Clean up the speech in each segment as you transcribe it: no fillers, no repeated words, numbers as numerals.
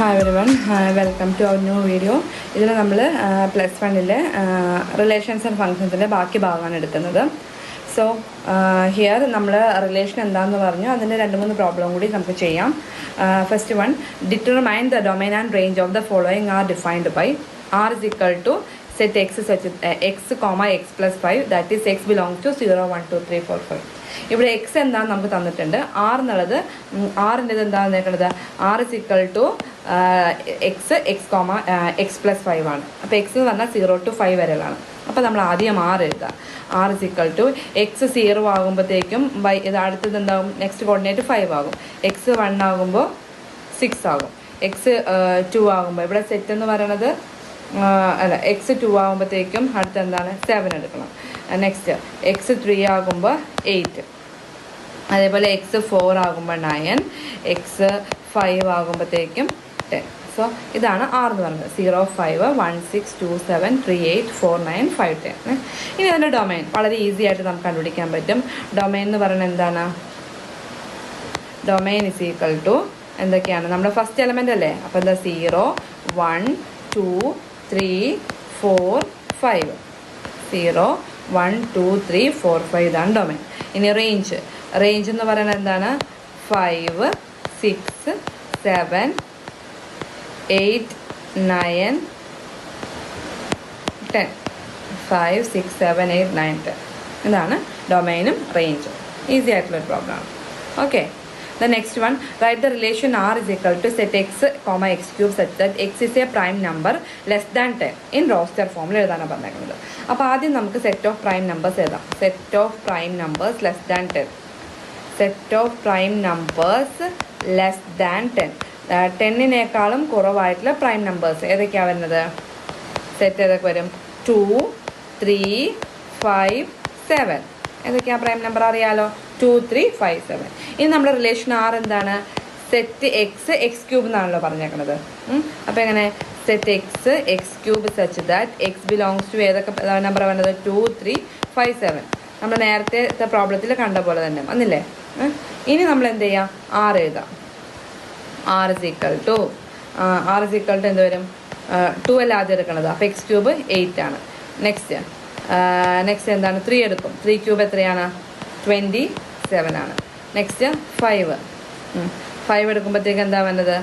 Hi everyone, welcome to our new video. ഇതിൽ നമ്മൾ plus വണ്ണിലെ റിലേഷൻസ് ആൻഡ് ഫങ്ഷൻസിൻ്റെ ബാക്കി ഭാഗമാണ് എടുക്കുന്നത്. സോ ഹിയർ നമ്മൾ റിലേഷൻ എന്താണെന്ന് പറഞ്ഞു, അതിൻ്റെ 2-3 പ്രോബ്ലം കൂടി നമുക്ക് ചെയ്യാം. First one, determine the domain and range of the following are defined by r is equal to set x such x, x plus 5, that is x belongs to 0, 1, 2, 3, 4, 5. ഇവിടെ X എന്താണെന്ന് നമുക്ക് തന്നിട്ടുണ്ട്. ആർ എന്നുള്ളത് ആറിൻ്റെ എന്താണെന്ന് കേൾക്കുന്നത് r is equal to x plus 5 ആണ്. അപ്പോൾ എക്സ് എന്ന് പറഞ്ഞാൽ 0 to 5 വരെയാണ്. അപ്പോൾ നമ്മൾ ആദ്യം r എഴുതുക. r is equal to x 0 ആകുമ്പോഴത്തേക്കും ഇത് അടുത്തത് എന്താകും, നെക്സ്റ്റ് കോർഡിനേറ്റ് 5 ആകും. x 1 ആകുമ്പോൾ 6 ആകും. x 2 ആകുമ്പോൾ ഇവിടെ സെറ്റ് എന്ന് പറയണത് അല്ല, x 2 ആകുമ്പോഴത്തേക്കും അടുത്ത എന്താണ് 7 എടുക്കണം. നെക്സ്റ്റ് x 3 ആകുമ്പോൾ 8, അതേപോലെ x 4 ആകുമ്പോൾ 9, x 5 ആകുമ്പോഴത്തേക്കും 10. സോ ഇതാണ് r എന്ന് പറയുന്നത്. 0, 5, 1, 6, 2, 7, 3, 8, 4, 9, 5, 10. ഇനി അതിൻ്റെ ഡൊമൈൻ വളരെ ഈസി ആയിട്ട് നമുക്ക് കണ്ടുപിടിക്കാൻ പറ്റും. ഡൊമൈൻ എന്ന് പറയുന്നത് എന്താണ്? ഡൊമൈൻ ഇസ് ഈക്വൽ ടു എന്തൊക്കെയാണ്? നമ്മുടെ ഫസ്റ്റ് എലമെൻ്റ് അല്ലേ. അപ്പോൾ എന്താ 0, 1, 2, 3, 4, 5. 0, 1, 2, 3, 4, 5 ഇതാണ് ഡൊമൈൻ. ഇനി റേഞ്ച് എന്ന് പറയുന്നത് എന്താണ്? 5, 6, 7, 8, 9, 10. 5, 6, 7, 8, 9, 10 ഇതാണ് ഡൊമൈനും റേഞ്ചും. ഈസി ആയിട്ടുള്ളൊരു പ്രോബ്ലമാണ്. Okay. The next one, write the relation r is equal to set x, x cube such that x is a prime number less than 10 in roster ഫോമിൽ എഴുതാനാണ് പറഞ്ഞേക്കുന്നത്. അപ്പോൾ ആദ്യം നമുക്ക് സെറ്റ് ഓഫ് പ്രൈം നമ്പേഴ്സ് എഴുതാം. Set of prime numbers less than 10. Set of prime numbers less than 10. 10-നേക്കാളും കുറവായിട്ടുള്ള prime numbers ഏതൊക്കെയാണ് വരുന്നത്? സെറ്റ് ഏതൊക്കെ വരും? 2, 3, 5, 7. ഏതൊക്കെയാണ് പ്രൈം നമ്പർ അറിയാലോ? 2, 3, 5, 7. ഇനി നമ്മുടെ റിലേഷൻ ആർ എന്താണ്? സെറ്റ് എക്സ് ക്യൂബ് എന്നാണല്ലോ പറഞ്ഞേക്കുന്നത്. അപ്പോൾ എങ്ങനെ? Set x cube such that x belongs to ഏതൊക്കെ നമ്പർ വേണ്ടത്? 2, 3, 5, 7. നമ്മൾ നേരത്തെ പ്രോബ്ലത്തിൽ കണ്ട പോലെ തന്നെ വന്നില്ലേ? ഇനി നമ്മൾ എന്ത് ചെയ്യാം? ആർ എഴുതാം. ആർ ഇസ് ഈക്വൽ ടു എന്ത് വരും? 2 അല്ല ആദ്യം എടുക്കുന്നത്. അപ്പോൾ എക്സ് ക്യൂബ് 8 ആണ്. നെക്സ്റ്റ് എന്താണ്? 3 എടുക്കും. 3 ക്യൂബ് എത്രയാണ്? 27 ആണ്. നെക്സ്റ്റ് 5 എടുക്കുമ്പോഴത്തേക്ക് എന്താ വേണ്ടത്?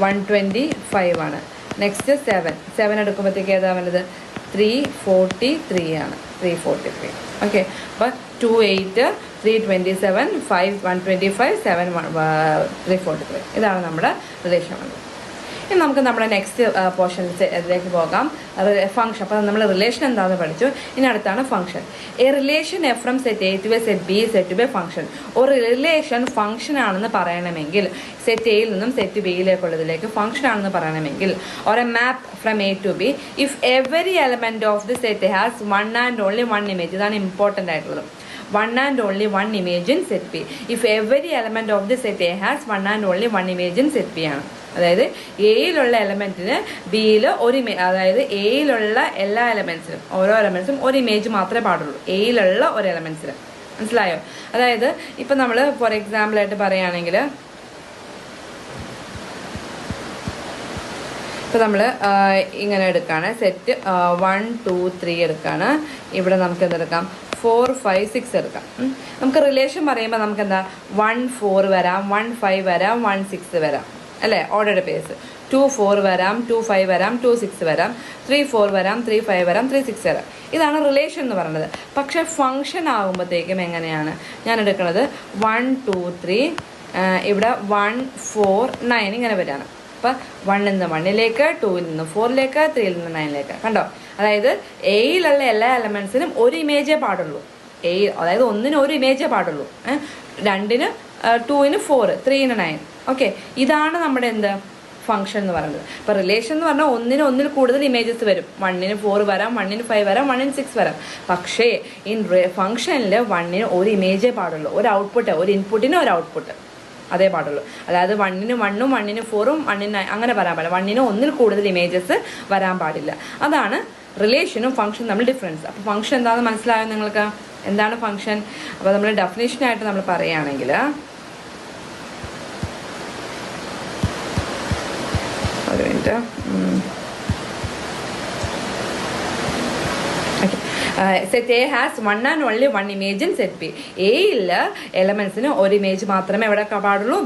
125 ആണ്. നെക്സ്റ്റ് 7 എടുക്കുമ്പോഴത്തേക്ക് ഏതാ വേണ്ടത്? 343 ആണ്. 343. ഓക്കെ. അപ്പോൾ 2, 8, 327, 5, 125, 7, 343 ഇതാണ് നമ്മുടെ റിലേഷൻ വേണ്ടത്. ഇനി നമുക്ക് നമ്മുടെ നെക്സ്റ്റ് പോർഷനിലേക്ക് പോകാം. ഫംഗ്ഷൻ. അപ്പോൾ നമ്മൾ റിലേഷൻ എന്താണെന്ന് പഠിച്ചു. ഇനി അടുത്താണ് function. A relation f from set A to a set B set to B function. ഒരു റിലേഷൻ ഫംഗ്ഷൻ ആണെന്ന് പറയണമെങ്കിൽ, സെറ്റ് എയിൽ നിന്നും സെറ്റ് ബിയിലേക്കുള്ളതിലേക്ക് ഫംഗ്ഷൻ ആണെന്ന് പറയണമെങ്കിൽ, or a map from A to B if every element of the set has one and only one image. ഇതാണ് important ആയിട്ടുള്ളത്. one and only one image in set B. If every element of the set A has one and only one image in set B ആണ്. അതായത് എയിലുള്ള എലമെൻറ്റിന് ബിയിൽ ഒരു അതായത് എയിലുള്ള എല്ലാ എലമെൻറ്റ്സിനും ഓരോ എലമെൻറ്റ്സും ഒരു ഇമേജ് മാത്രമേ പാടുള്ളൂ. എയിലുള്ള ഒരു എലമെൻറ്റ്സിന്. മനസ്സിലായോ? അതായത് ഇപ്പം നമ്മൾ ഫോർ എക്സാമ്പിളായിട്ട് പറയുകയാണെങ്കിൽ, ഇപ്പോൾ നമ്മൾ ഇങ്ങനെ എടുക്കുകയാണ്. സെറ്റ് 1, 2, 3 എടുക്കുകയാണ്. ഇവിടെ നമുക്ക് എന്തെടുക്കാം? 4, 5, 6 എടുക്കാം. നമുക്ക് റിലേഷൻ പറയുമ്പോൾ നമുക്ക് എന്താ? 1, 4 വരാം, 1, 5 വരാം, 1, 6 വരാം അല്ലേ? Ordered pace. 2, 4 വരാം, 2, 5 വരാം, 2, 6 വരാം, 3, 4 വരാം, 3, 5 വരാം, 3, 6 വരാം. ഇതാണ് റിലേഷൻ എന്ന് പറയുന്നത്. പക്ഷേ ഫംഗ്ഷൻ ആകുമ്പോഴത്തേക്കും എങ്ങനെയാണ് ഞാൻ എടുക്കുന്നത്? 1, 2, 3, ഇവിടെ 1, 4, 9 ഇങ്ങനെ വരികയാണ്. അപ്പോൾ 1 നിന്ന് 1ലേക്ക്, 2 നിന്ന് 4ലേക്ക്, 3 നിന്ന് 9ലേക്ക്. കണ്ടോ? അതായത് എയിലുള്ള എല്ലാ എലമെൻറ്റ്സിനും ഒരു ഇമേജേ പാടുള്ളൂ. അതായത് 1-ന് ഒരു ഇമേജേ പാടുള്ളൂ. 2-ന് 2-ന് 4, 3-ന് 9. ഓക്കെ. ഇതാണ് നമ്മുടെ എന്ത് ഫംഗ്ഷൻ എന്ന് പറയുന്നത്. ഇപ്പോൾ റിലേഷൻ എന്ന് പറഞ്ഞാൽ 1-ന് 1-ൽ കൂടുതൽ ഇമേജസ് വരും. 1-ന് 4 വരാം, 1-ന് 5 വരാം, 1-ന് 6 വരാം. പക്ഷേ ഫംഗ്ഷനിൽ 1-ന് ഒരു ഇമേജേ പാടുള്ളൂ. ഒരു ഔട്ട്പുട്ട്, ഒരു ഇൻപുട്ടിന് ഒരു ഔട്ട്പുട്ട് അതേ പാടുള്ളൂ. അതായത് 1-ന് 1-ഉം 1-ന് 4-ഉം 1-ന് 9 അങ്ങനെ വരാൻ പാടില്ല. 1-ന് 1-ൽ കൂടുതൽ ഇമേജസ് വരാൻ പാടില്ല. അതാണ് റിലേഷനും ഫംഗ്ഷൻ തമ്മിൽ ഡിഫറൻസ്. അപ്പോൾ ഫംഗ്ഷൻ എന്താണെന്ന് മനസ്സിലായോ നിങ്ങൾക്ക്? എന്താണ് ഫംഗ്ഷൻ? അപ്പോൾ നമ്മൾ ഡെഫിനേഷനായിട്ട് നമ്മൾ പറയുകയാണെങ്കിൽ minute. Set A has one and only one image in set B. എയിൽ എലമെന്റ്സിന് ഒരു ഇമേജ് മാത്രമേ എവിടെ പാടുള്ളൂ?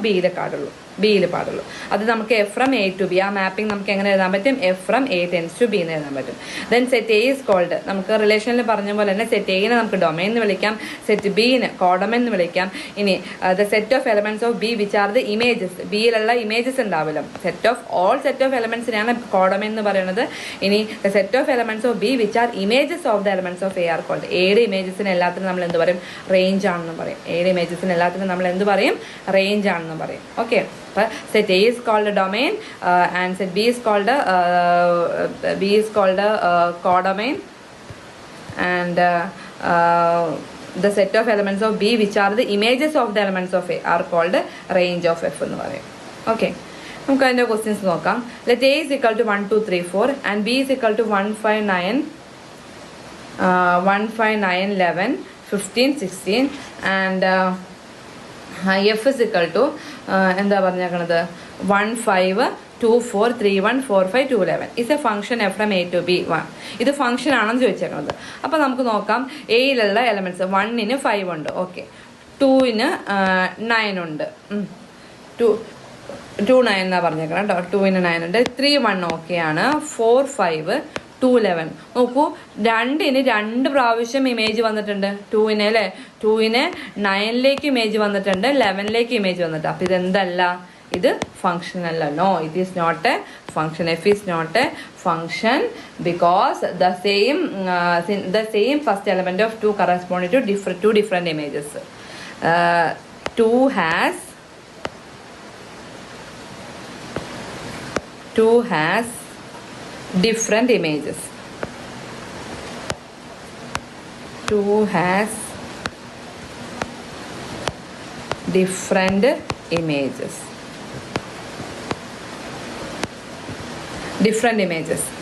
ബിയിൽ പാടുള്ളൂ. അത് നമുക്ക് f from A to B, ആ മാപ്പിംഗ് നമുക്ക് എങ്ങനെ എഴുതാൻ പറ്റും? F from A tends to B എന്ന് എഴുതാൻ പറ്റും. Then set A is called, നമുക്ക് റിലേഷനിൽ പറഞ്ഞ പോലെ തന്നെ സെറ്റ് എനെ നമുക്ക് ഡൊമൈൻ എന്ന് വിളിക്കാം, സെറ്റ് ബിന് കോഡമൻ എന്ന് വിളിക്കാം. ഇനി the set of elements of B which are the images, ബിയിലുള്ള ഇമേജസ് ഉണ്ടാവില്ല, സെറ്റ് ഓഫ് എലമെന്റ്സിനെയാണ് കോഡമൻ എന്ന് പറയുന്നത്. ഇനി the set of elements of B which are images of the elements of A are called. എയുടെ ഇമേജസിന് എല്ലാത്തിനും നമ്മൾ എന്ത് പറയും? റേഞ്ച് ആണെന്ന് പറയും. എയുടെ ഇമേജസിന് എല്ലാത്തിനും നമ്മൾ എന്ത് പറയും? റേഞ്ച് ആണെന്ന് പറയും. ഓക്കെ, അപ്പോൾ set A is called domain and set B is called codomain and the set of elements of B which are the images of the elements of A are called range of F എന്ന് പറയും. Okay, നമുക്ക് അതിൻ്റെ questions നോക്കാം. Let A is equal to 1 2 3 4 and B is equal to 1 5 9 11 15 16 and F is equal to എന്താ പറഞ്ഞേക്കണത് 1 5 2 4 3 1 4 5 2 11 is a function f from A to B 1. ഇത് function ആണെന്ന് ചോദിച്ചേക്കുന്നത്. അപ്പോൾ നമുക്ക് നോക്കാം. എയിലുള്ള എലമെന്റ്സ് 1ന് 5 ഉണ്ട്, ഓക്കെ. 2ന് 9 ഉണ്ട്, 2 9 എന്നാണ് പറഞ്ഞേക്കണം കേട്ടോ. 2ന് 9 ഉണ്ട്, 3 1 ഓക്കെ ആണ്, 4 5 2 11. നോക്കൂ, 2ന് 2 പ്രാവശ്യം ഇമേജ് വന്നിട്ടുണ്ട്. 2ന് അല്ലേ, 2ന് 9ലേക്ക് ഇമേജ് വന്നിട്ടുണ്ട്, 11ലേക്ക് ഇമേജ് വന്നിട്ടുണ്ട്. അപ്പോൾ ഇതെന്തല്ല? ഇത് ഫംഗ്ഷൻ അല്ല. No, it is not a function. F is not a function because the same first element of 2 corresponding to two different images. 2 has different images. 2 has different images.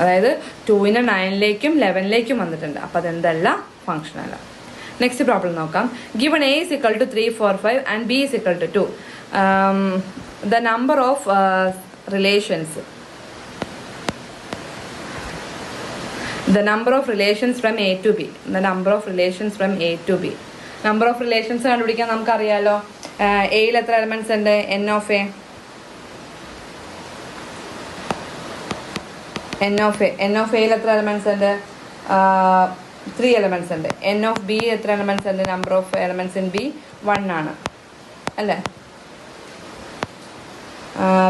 അതായത് 2ന് 9ലേക്കും 11ലേക്കും വന്നിട്ടുണ്ട്. അപ്പോൾ അതെന്തല്ല? ഫംഗ്ഷൻ അല്ല. നെക്സ്റ്റ് പ്രോബ്ലം നോക്കാം. Given A is equal to 3 4 5 and B is equal to 2. The number of relations from A to B. Number of relations കണ്ടുപിടിക്കാൻ നമുക്കറിയാലോ. എയിൽ എത്ര എലമെന്റ്സ് ഉണ്ട്? എൻ ഓഫ് എ എയിൽ എത്ര എലമെന്റ്സ് ഉണ്ട്? 3 എലമെന്റ്സ് ഉണ്ട്. എൻ ഓഫ് ബി എത്ര എലമെന്റ്സ് ഉണ്ട്? Number of elements in B 1 ആണ് അല്ലേ?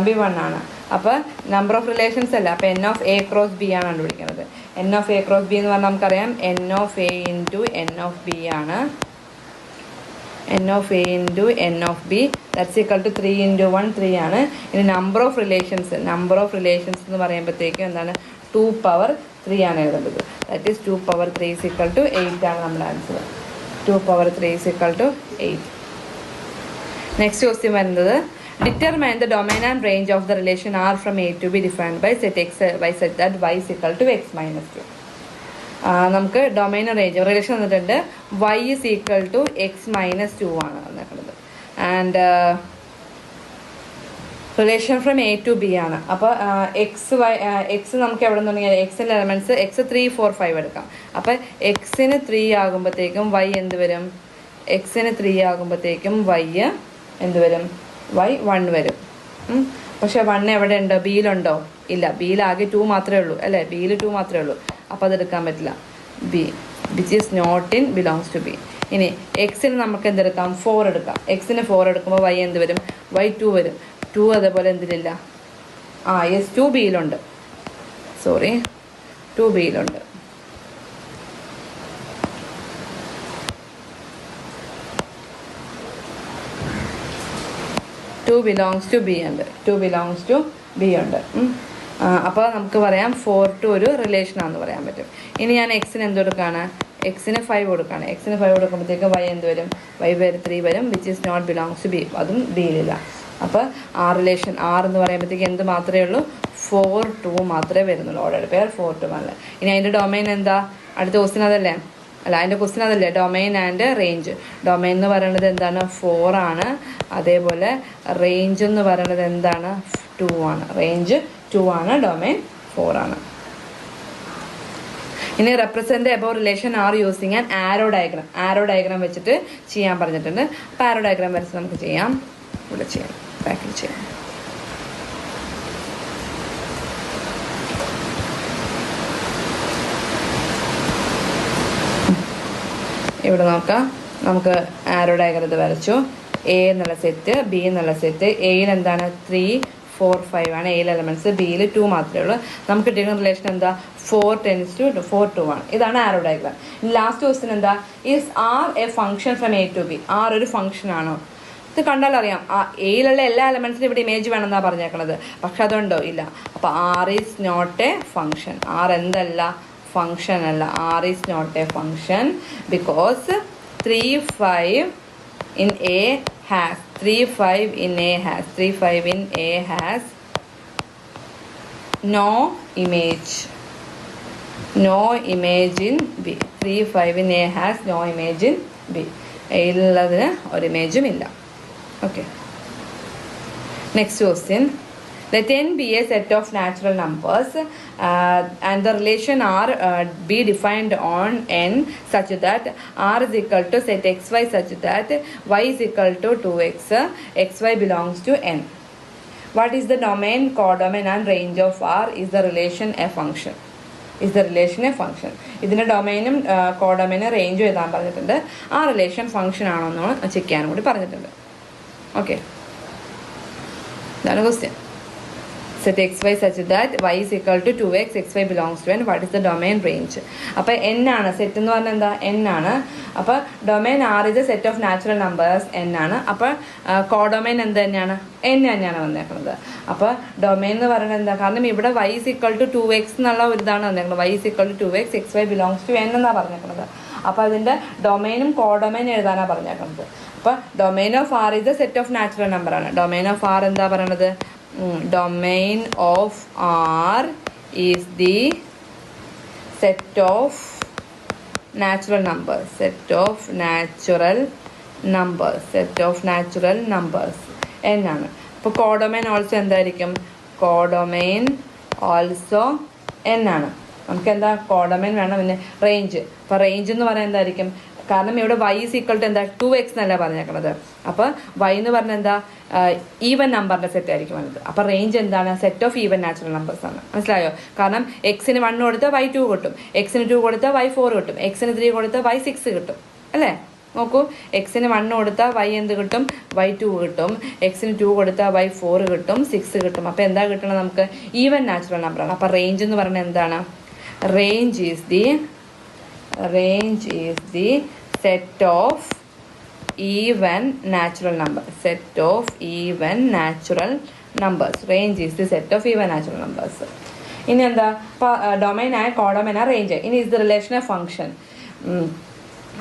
ബി 1 ആണ്. അപ്പോൾ നമ്പർ ഓഫ് റിലേഷൻസ് അല്ല. അപ്പോൾ n of A cross B ആണ് കണ്ടുപിടിക്കുന്നത്. N of A cross B എന്ന് പറഞ്ഞാൽ നമുക്കറിയാം n of A into n of B ആണ്. N of A into n of B that's equal to 3 into 1 3 ആണ്. ഇനി നമ്പർ ഓഫ് റിലേഷൻസ് എന്ന് പറയുമ്പോഴത്തേക്കും എന്താണ്? 2 power 3 ആണ് എഴുതേണ്ടത്. That is 2 power 3 is equal to 8 ആണ് നമ്മുടെ answer. 2 power 3 is equal to 8. Next question വരുന്നത് determine the domain and range of the relation R from A to B defined by set x by set that y is equal to x minus 2. നമുക്ക് domain range relation വന്നിട്ടുണ്ട്. y is equal to x minus 2 ആണ് വന്നിട്ടുള്ളത്. And relation from A to B ആണ്. അപ്പോൾ X നമുക്ക് എവിടെ നിന്നുണ്ടെങ്കിൽ എക്സിൻ്റെ elements X 3 4 5 എടുക്കാം. അപ്പോൾ എക്സിന് 3 ആകുമ്പോഴത്തേക്കും വൈ എന്ത് വരും? എക്സിന് 3 ആകുമ്പോഴത്തേക്കും വൈ എന്ത് വരും? വൈ 1 വരും. പക്ഷെ 1 എവിടെ ഉണ്ട്? ബിയിലുണ്ടോ? ഇല്ല, ബിയിൽ ആകെ 2 മാത്രമേ ഉള്ളൂ അല്ലേ? ബിയിൽ 2 മാത്രമേ ഉള്ളൂ. അപ്പോൾ അതെടുക്കാൻ പറ്റില്ല. B which is not in belongs to B. ഇനി എക്സിന് നമുക്ക് എന്തെടുക്കാം? 4 എടുക്കാം. എക്സിന് 4 എടുക്കുമ്പോൾ വൈ എന്ത് വരും? വൈ 2 വരും. 2 അതേപോലെ എന്തിലില്ല? യെസ് 2 ബിയിലുണ്ട്. 2 ബിയിലുണ്ട്. ബിലോങ്സ് ടു ബി ഉണ്ട്. 2 ബിലോങ്സ് ടു ബി ഉണ്ട്. അപ്പോൾ നമുക്ക് പറയാം 4 to ഒരു റിലേഷനാണെന്ന് പറയാൻ പറ്റും. ഇനി ഞാൻ എക്സിന് എന്ത് കൊടുക്കുകയാണ്? എക്സിന് 5 കൊടുക്കുകയാണ്. എക്സിന് 5 കൊടുക്കുമ്പോഴത്തേക്ക് വൈ എന്ത് വരും? വൈ 3 വരും which is not belongs to B. അതും ബിയിലില്ല. അപ്പോൾ ആ റിലേഷൻ ആർ എന്ന് പറയുമ്പോഴത്തേക്ക് എന്ത് മാത്രമേ ഉള്ളൂ? 4 2 മാത്രമേ വരുന്നുള്ളൂ. ഓർഡർ പെയർ 4 2 അല്ല. ഇനി അതിൻ്റെ ഡൊമൈൻ എന്താ? അടുത്ത ക്വസ്റ്റ്യൻ അതല്ലേ? അതിൻ്റെ ക്വസ്റ്റ്യൻ അതല്ലേ? Domain and range. ഡൊമൈൻ എന്ന് പറയുന്നത് എന്താണ്? 4 ആണ്. അതേപോലെ റേഞ്ച് എന്ന് പറയുന്നത് എന്താണ്? 2 ആണ്. റേഞ്ച് 2 ആണ്, ഡൊമൈൻ 4 ആണ്. ഇനി represent above relation are using an arrow diagram വെച്ചിട്ട് ചെയ്യാൻ പറഞ്ഞിട്ടുണ്ട്. അപ്പോൾ ആരോ ഡയഗ്രാം വരച്ച് നമുക്ക് ചെയ്യാം. ഇവിടെ ചെയ്യാം, ബാക്കിൽ ചെയ്യാം. ഇവിടെ നോക്കാം, നമുക്ക് ആരോ ഡയഗ്രം ഇത് വരച്ചു. എ എന്നുള്ള സെറ്റ്, ബി എന്നുള്ള സെറ്റ്. എയിൽ എന്താണ് 3, 4, 5 ആണ് എയിൽ എലമെൻറ്റ്സ്, ബിയിൽ 2 മാത്രമേ ഉള്ളൂ. നമുക്ക് കിട്ടിയ റിലേഷൻ എന്താ 4 → 4, 2 ആണ്. ഇതാണ് ആരോ ഡയഗ്രാം. ലാസ്റ്റ് ക്വസ്റ്റ്യൻ എന്താ, is R a function from A to B? R ഒരു ഫംഗ്ഷൻ ആണോ? ഇത് കണ്ടാൽ അറിയാം, എയിലുള്ള എല്ലാ എലമെൻറ്റ്സിനും ഇവിടെ ഇമേജ് വേണമെന്നാണ് പറഞ്ഞേക്കണത്. പക്ഷെ അതുണ്ടോ? ഇല്ല. അപ്പോൾ R is not a function. R എന്തല്ല? ഫംഗ്ഷൻ അല്ല. R is not a function because 3, 5 in A has 3, 5 in A has 3, 5 in A has no image in B. 3, 5 in A has no image in B. എയിലുള്ളതിന് ഒരു ഇമേജും ഇല്ല. Okay, next question. Let n be a set of natural numbers and the relation R be defined on n such that R is equal to set xy such that y is equal to 2x, xy belongs to n. What is the domain, codomain and range of R? Is the relation a function? ഇതിൻ്റെ ഡൊമൈനും കോഡൊമൈനും റേഞ്ചും എഴുതാൻ പറഞ്ഞിട്ടുണ്ട്. ആ relation function ആണോ എന്ന് check ചെയ്യാനും കൂടി പറഞ്ഞിട്ടുണ്ട്. Okay, ഇതാണ് question. Set xy such that y is equal to 2x, xy belongs to n. What is the domain range? അപ്പോൾ n ആണ് സെറ്റ് എന്ന് പറഞ്ഞാൽ എന്താ? n ആണ്. അപ്പോൾ domain R is a set of natural numbers n ആണ്. അപ്പോൾ codomain എന്ത് തന്നെയാണ്? n തന്നെയാണ് വന്നേക്കുന്നത്. അപ്പോൾ ഡൊമൈൻ എന്ന് പറയുന്നത് എന്താ? കാരണം ഇവിടെ y is equal to 2x എന്നുള്ള ഒരു ഇതാണ് വന്നേക്കുന്നത്. y is equal to 2x, xy belongs to n എന്നാണ് പറഞ്ഞേക്കുന്നത്. അപ്പോൾ അതിൻ്റെ ഡൊമൈനും കോഡൊമൈൻ എഴുതാനാണ് പറഞ്ഞേക്കുന്നത്. അപ്പോൾ domain of R is a set of natural number ആണ്. ഡൊമൈൻ ഓഫ് ആർ എന്താ പറയണത്? Domain of R is the set of natural numbers. n ആണ്. അപ്പോൾ കോഡൊമൈൻ ഓൾസോ എന്തായിരിക്കും? കോഡൊമൈൻ ഓൾസോ n ആണ്. നമുക്ക് എന്താ കോഡൊമൈൻ വേണം. പിന്നെ റേഞ്ച്. അപ്പോൾ റേഞ്ച് എന്ന് പറയുന്നത് എന്തായിരിക്കും? കാരണം ഇവിടെ y is equal to എന്താ 2x എന്നല്ല പറഞ്ഞേക്കണത്. അപ്പോൾ y എന്ന് പറഞ്ഞാൽ എന്താ ഈവൻ നമ്പറിൻ്റെ സെറ്റ് ആയിരിക്കും വന്നത്. അപ്പോൾ റേഞ്ച് എന്താണ്? Set of even natural numbers ആണ്. മനസ്സിലായോ? കാരണം എക്സിന് 1 കൊടുത്താൽ y 2 കിട്ടും, എക്സിന് 2 കൊടുത്താൽ y 4 കിട്ടും, എക്സിന് 3 കൊടുത്താൽ y 6 കിട്ടും. അല്ലേ? നോക്കൂ, എക്സിന് 1 കൊടുത്താൽ y എന്ത് കിട്ടും? y 2 കിട്ടും, എക്സിന് 2 കൊടുത്താൽ y 4 കിട്ടും, 6 കിട്ടും. അപ്പോൾ എന്താ കിട്ടണം നമുക്ക്? ഈവൻ നാച്ചുറൽ നമ്പറാണ്. അപ്പോൾ റേഞ്ച് എന്ന് പറയുന്നത് എന്താണ്? Range is the set of even natural numbers. Range is the set of even natural numbers. ഇനി എന്താ? ഡൊമൈൻ ആയ കോഡൊമൈൻ ആ റേഞ്ച്. ഇനി is the relation a function?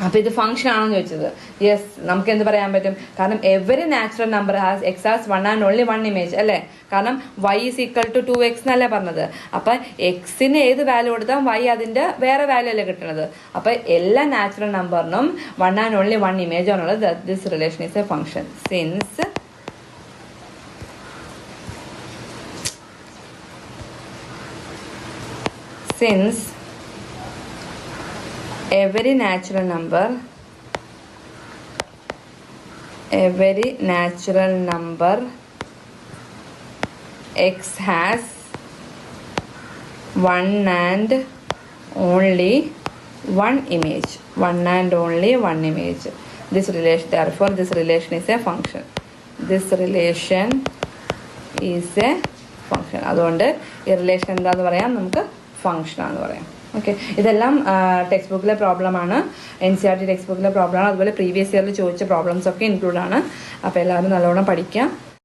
അപ്പോൾ ഇത് ഫംഗ്ഷൻ ആണെന്ന് ചോദിച്ചത്. യെസ്, നമുക്ക് എന്ത് പറയാൻ പറ്റും? കാരണം every natural number has X has 1 and only 1 image അല്ലേ? കാരണം y is equal to 2x എന്നല്ലേ പറഞ്ഞത്. അപ്പം എക്സിന് ഏത് വാല്യൂ കൊടുത്താൽ y അതിൻ്റെ വേറെ വാല്യൂ അല്ലേ കിട്ടുന്നത്. അപ്പോൾ എല്ലാ നാച്ചുറൽ നമ്പറിനും 1 and only 1 ഇമേജ് ആണുള്ളത്. This relation is A function. Since every natural number x has 1 and only 1 image. This relation, therefore this relation is a function. അതുകൊണ്ട് ഈ റിലേഷൻ എന്താന്ന് പറയാം? നമുക്ക് ഫംഗ്ഷൻ ആണെന്ന് പറയാം. ഓക്കെ, ഇതെല്ലാം ടെക്സ്റ്റ് ബുക്കിലെ പ്രോബ്ലമാണ്. NCERT ടെക്സ്റ്റ് ബുക്കിലെ പ്രോബ്ലമാണ്. അതുപോലെ പ്രീവിയസ് ഇയറിൽ ചോദിച്ച പ്രോബ്ലംസ് ഒക്കെ ഇൻക്ലൂഡ് ആണ്. അപ്പോൾ എല്ലാവരും നല്ലോണം പഠിക്കാം.